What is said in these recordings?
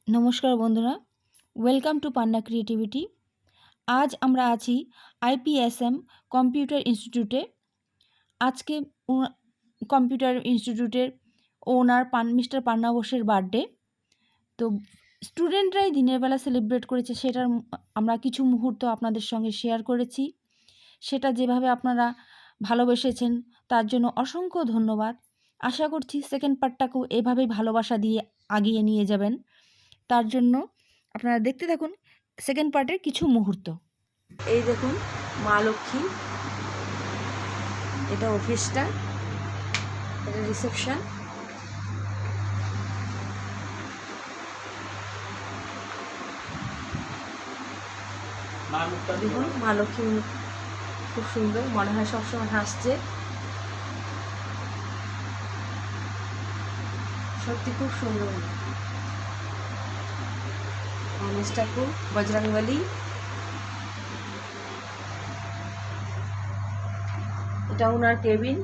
নমস্কার বন্ধুরা, welcome to Panna creativity. আজ আমরা আছি IPSM কম্পিউটার ইনস্টিটিউটে। আজকে কম্পিউটার ইনস্টিটিউটের ওনার মিস্টার পান্না বোসের বার্থডে। তো স্টুডেন্টরাই দিনের বেলা সেলিব্রেট করেছে, সেটার আমরা কিছু মুহূর্ত আপনাদের সঙ্গে শেয়ার করেছি। সেটা যেভাবে আপনারা ভালোবেসেছেন তার জন্য অসংখ্য ধন্যবাদ। আশা করছি সেকেন্ড পার্টটাকেও এভাবেই ভালোবাসা দিয়ে আগিয়ে নিয়ে যাবেন। তার জন্য আপনারা দেখতে থাকুন সেকেন্ড পার্টের কিছু মুহূর্ত। এই দেখুন মা লক্ষ্মী, এটা অফিসটা, এটা রিসেপশন। দেখুন মা লক্ষ্মী খুব সুন্দর, মনে হয় সবসময় হাসছে, সত্যি খুব সুন্দর। গণেশ ঠাকুর, বজরংবলী, এটা ওনার কেবিন।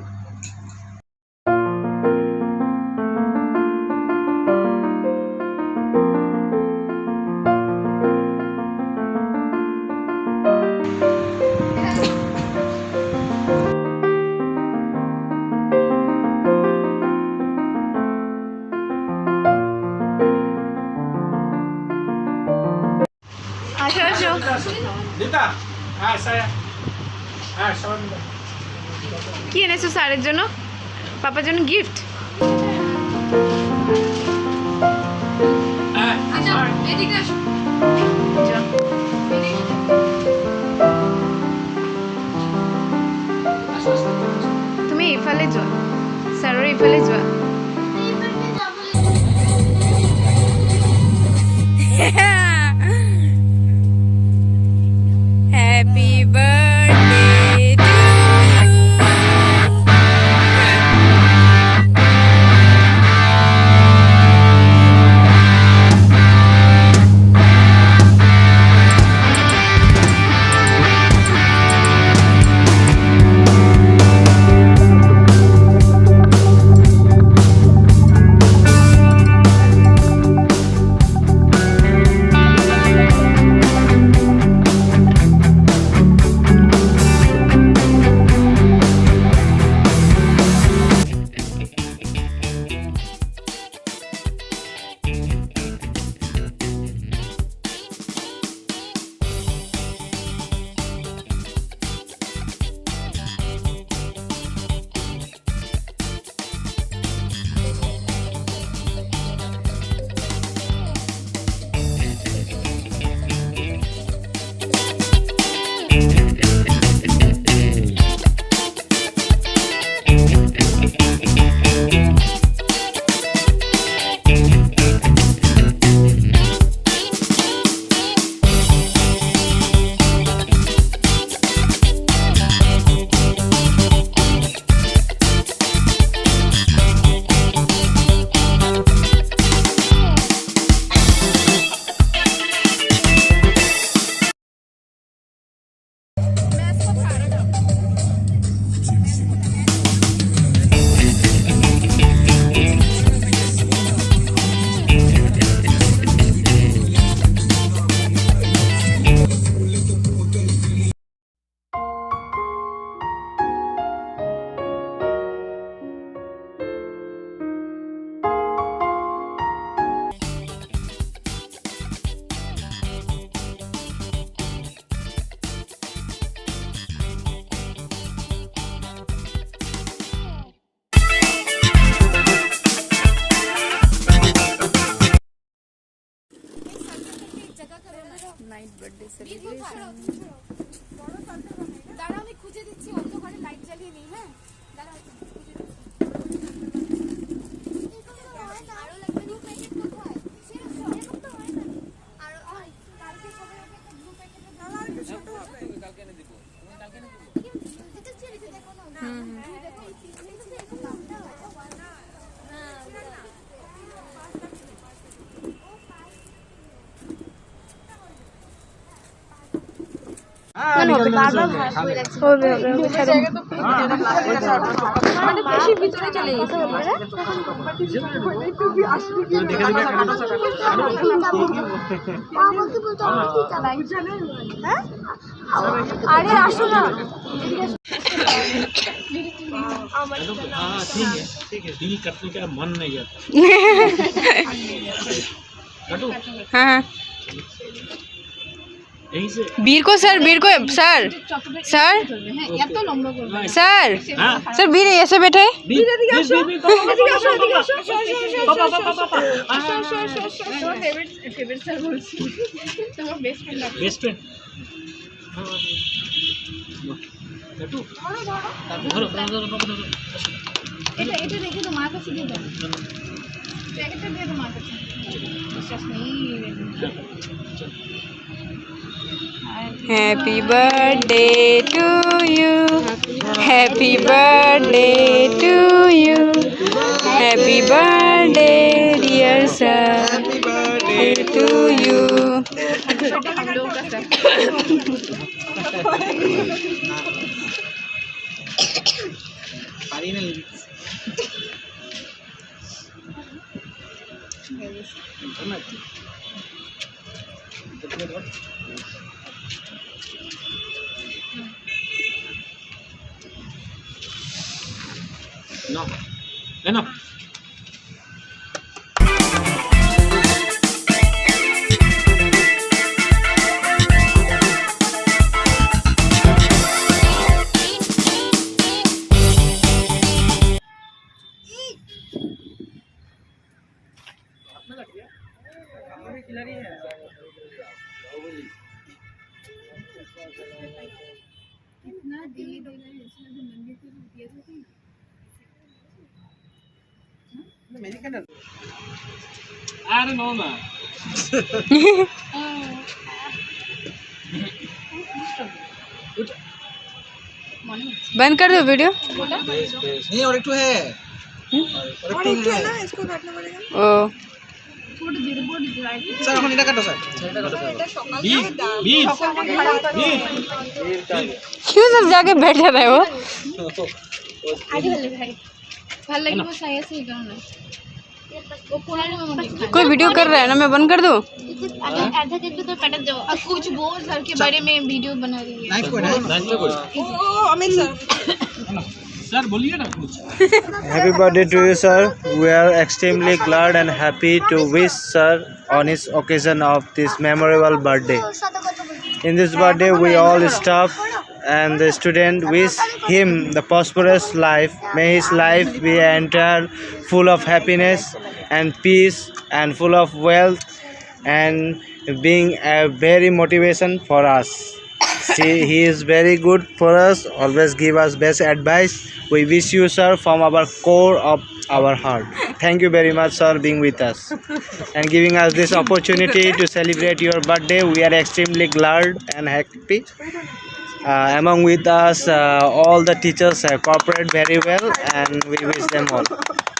কি এনেছো স্যারের জন্য, পাপার জন্য গিফট? তুমি এইফালে যোৱা, স্যাৰৰ এইফালে যোৱা। Happy birthday to night birthday celebration. দাঁড়াও আমি খুঁজে দিচ্ছি, অন্ধকারে লাইট জ্বালিয়ে নিই। হ্যাঁ দাঁড়াও, আরো লাগবে। ব্লু প্যাকেট কোথায়? সেরকম তো হয় না। আর কালকে সবাই একটা ব্লু প্যাকেট নালা একটু ছোট হবে, কালকে এনে দিব। আমি কালকে এনে দিব। এটা ছেড়ে দেখো না, দেখো এই পিছনে এরকম দামটা হয় না। বেশি ভিতরে চলে গেছে। আরে আসো না हाँ ठीक है डील करने का मन नहीं है कटू हाँ हाँ यहीं से वीर को सर सर सर सर हाँ सर वीर ऐसे बैठे है बेस्ट फ्रेंड कटू धरो धरो धरो এটা এটা রেখে তো মার কাছে দিয়ে দাও প্যাকেটটা দিয়ে দাও মার কাছে বিশ্বাস নেই Happy birthday to you. Happy birthday to you. Happy birthday, dear sir. Happy birthday to you. हम लोगों का सर No. Enough. इतना दिल्ली देना है इसमें जो मंदिर को दिया था अरे नो ना बंद कर दो वीडियो नहीं और एक तो है और एक है ना इसको काटना पड़ेगा ओ सर এখন এটা কাটো স্যার बीर बीर बीर क्यों सब जाके बैठ जाता है वो আগে ভালো ভাই ভালো লাগিব চাই আছে এই কারণে ও কোনারে মনে कोई वीडियो कर रहा है ना मैं बंद कर दूं आधा आधा करके तो पटक जाओ अब कुछ बोल सर के बारे में वीडियो बना रही है नाइफ को ना सर बोलिए ना कुछ Happy birthday to you, sir. We are extremely glad and happy to wish sir on his occasion of this memorable birthday. In this birthday, we all staff and the student wish him the prosperous life. May his life be entire full of happiness and peace and full of wealth and being a very motivation for us. He is very good for us, always give us best advice. We wish you, sir, from our core of our heart. Thank you very much, sir, being with us and giving us this opportunity to celebrate your birthday. We are extremely glad and happy. Among with us, all the teachers cooperate very well and we wish them all.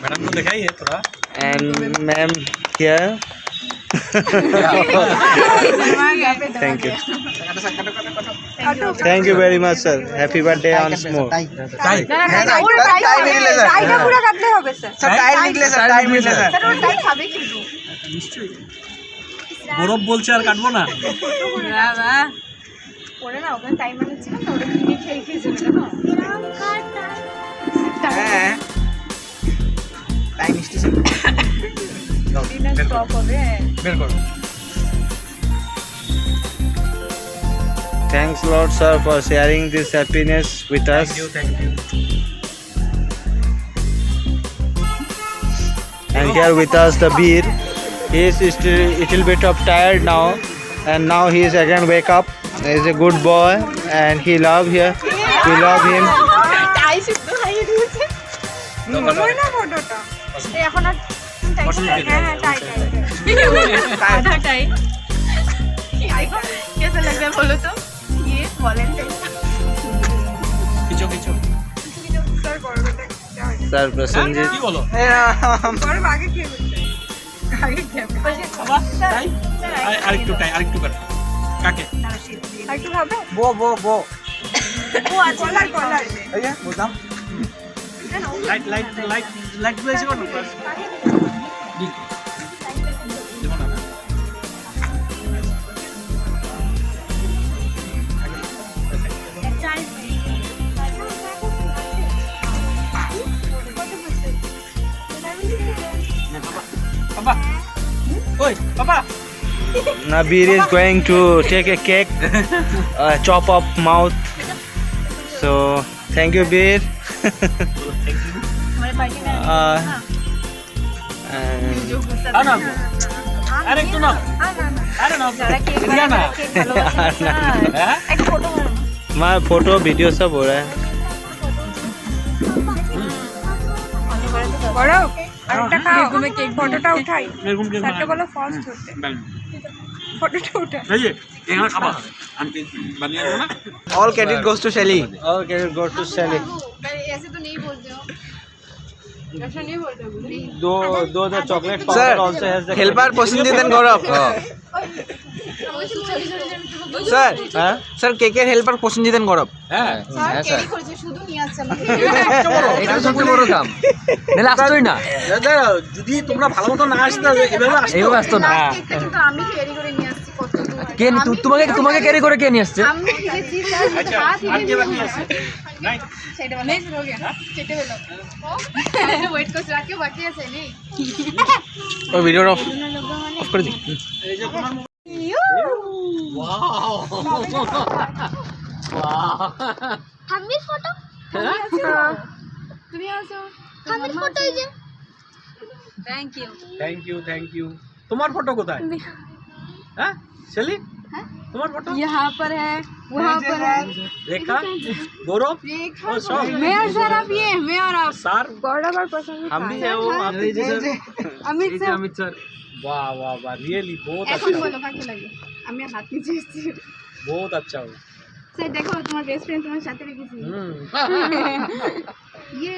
Madam को दिखाइए थोड़ा And ma'am here. Thank you. Thank you very much, sir. Happy birthday once more. Time निकले sir time पूरा काटले হবে sir sir time নিকলে sir time নিকলে sir sir ওর টাইম খাবে কিন্তু নিশ্চয়ই গৌরব বলছে আর কাটবো না পরে না ওখানে টাইম মানে ছিল না ওটা কিনে খেয়ে খেয়ে যাবে না হ্যাঁ টাইম স্টেশন দিনা স্টপ হবে বের করো Thanks, Lord, sir, for sharing this happiness with us. Thank you And here with us, the beer. He is still a little bit of tired now, and now he is again wake up. He is a good boy, and he love here. We love him. টাই শুদ্ধ খাইয়ে দিয়েছে মনে না ফটোটা এই এখন আর টাই হ্যাঁ হ্যাঁ টাই টাই আধা টাই कैसा लग रहा है बोलो तो ये वॉलेंटाइन किचो किचो सर बड़ बेटा क्या है Sir, Prasenjit. কি বলো बड़ आगे क्या आगे क्या তাই আরেকটু কাট কাকে একটু খাবে বো বো বো ও আছে কলার এই যে বুঝলাম লাইট লাইট লাইট লাইট গুলো এসে করো দেবো না Oi, Papa. Now Beer is going to take a cake, chop up mouth. So thank you, Beer. And Ana. Are tu na. Are na. Diana. my photo video सब हो रहा है. বড় আরেকটা খাও ফটোটা উঠাই স্যারকে বলো ফার্স্ট হতে ফটোটা উঠা এই যে এখানে খাবা আমি বানিয়ে দেব না all credit goes to Shelly Okay, go to Sally. ऐसे तो नहीं बोलते हो ऐसा नहीं बोलते हो दो the chocolate powder Sir, also has the helper Prosenjit and Gaurav sir Huh? Sir কেকের হেল্পার প্রসেনজিৎ এন্ড গৌরব হ্যাঁ ক্যারি করেছে শুধু নিয়ে আসছে আমাকে এটা সবচেয়ে বড় কাম নালে আসতোই না দাদা যদি তোমরা ভালো মতো না আসতে এভাবে আসতে এইভাবে আসতো না কেকটা কিন্তু আমি ক্যারি করে নিয়ে আসছি কত দূর কে তোমাকে ক্যারি করে কে নিয়ে আসছে আমি গেছি স্যার হাত আর কে বাকি আছে নাই সেটা বলো নেক্সট हो गया সেটা বলো আমি ওয়েট করছি আর কেউ বাকি আছে নেই ও ভিডিওটা অফ করে দি এই যে তোমার হামির ফটো তুমি আসো হামির ফটো এই যে থ্যাংক ইউ তোমার ফটো কোথায় হ্যাঁ শেলি তোমার ফটো यहाँ पर है वहाँ पर है রেখা গৌরব ও সব मैं और सर आप ये मैं और आप স্যার गौरव और पसंद हम भी है वो आप भी जैसे अमित सर अमित सर वाह वाह वाह रियली बहुत এখন अच्छा বলো কাকে লাগে আমি হাত নিচে এসেছি बहुत अच्छा हो স্যার দেখো তোমার বেস্ট ফ্রেন্ড তোমার সাথে রেখেছি ইয়ে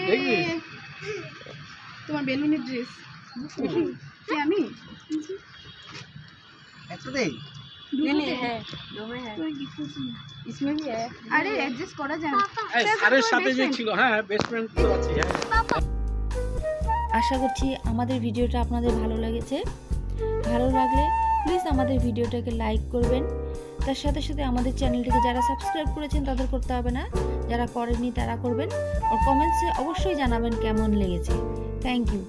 তোমার বেলুনের ড্রেস কি আমি একসাথেই नहीं है दो में है इसमें भी है अरे एडजस्ट करा যায় না স্যারের সাথে যে ছিল হ্যাঁ বেস্ট ফ্রেন্ড তো আছে হ্যাঁ আশা করছি আমাদের ভিডিওটা আপনাদের ভালো লেগেছে। ভালো লাগলে প্লিজ আমাদের ভিডিওটাকে লাইক করবেন। তার সাথে সাথে আমাদের চ্যানেলটিকে যারা সাবস্ক্রাইব করেছেন তাদের করতে হবে না, যারা করেননি তারা করবেন। আর কমেন্টসে অবশ্যই জানাবেন কেমন লেগেছে। Thank you.